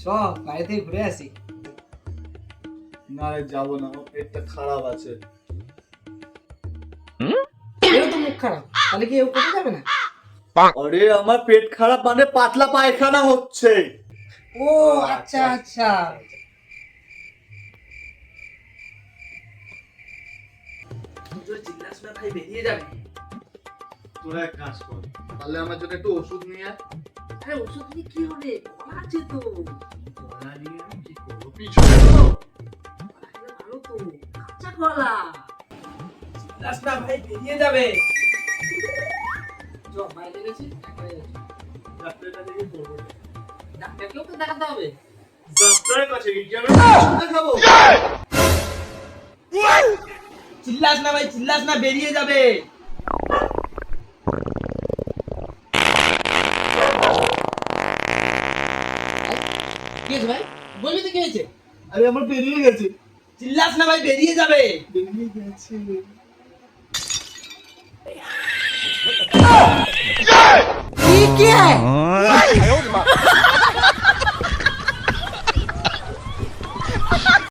চ বাইরে থেকে ঘুরে আসি। না রে যাবো না, আমার পেটটা খারাপ আছে। এরও তো মুখ খারাপ, তাহলে কি ও কোথাও যাবে না? আরে আমার পেট খারাপ মানে পাতলা পায়খানা হচ্ছে। ও আচ্ছা আচ্ছা। চিল্লাস না ভাই, বেরিয়ে যাবে। তোরা এক কাজ কর, তাহলে আমার জন্য একটু ওষুধ নিয়ে আয়। আরে ওষুধ নিয়ে কি হবে, কলা আছে তো। কলা নিয়ে আমি কি করবো? পিছনে তো ভালো তো, কাঁচা কলা। চিল্লাস না ভাই, বেরিয়ে যাবে। চ বাইরে গেছি, একবারে যাচ্ছি। ডাক্তারের কাছে গিয়ে করবো। ডাক্তারকেও তো দেখাতে হবে। ডাক্তারের কাছে গিয়ে আমি ওষুধ দেখাবো? চিল্লাস না ভাই, চিল্লাস না, বেরিয়ে যাবে। কি হয়েছে ভাই, বলবি তো কি হয়েছে? আরে আমার বেরিয়ে গেছে। চিল্লাস না ভাই, বেরিয়ে যাবে। বেরিয়ে গেছে। কি কি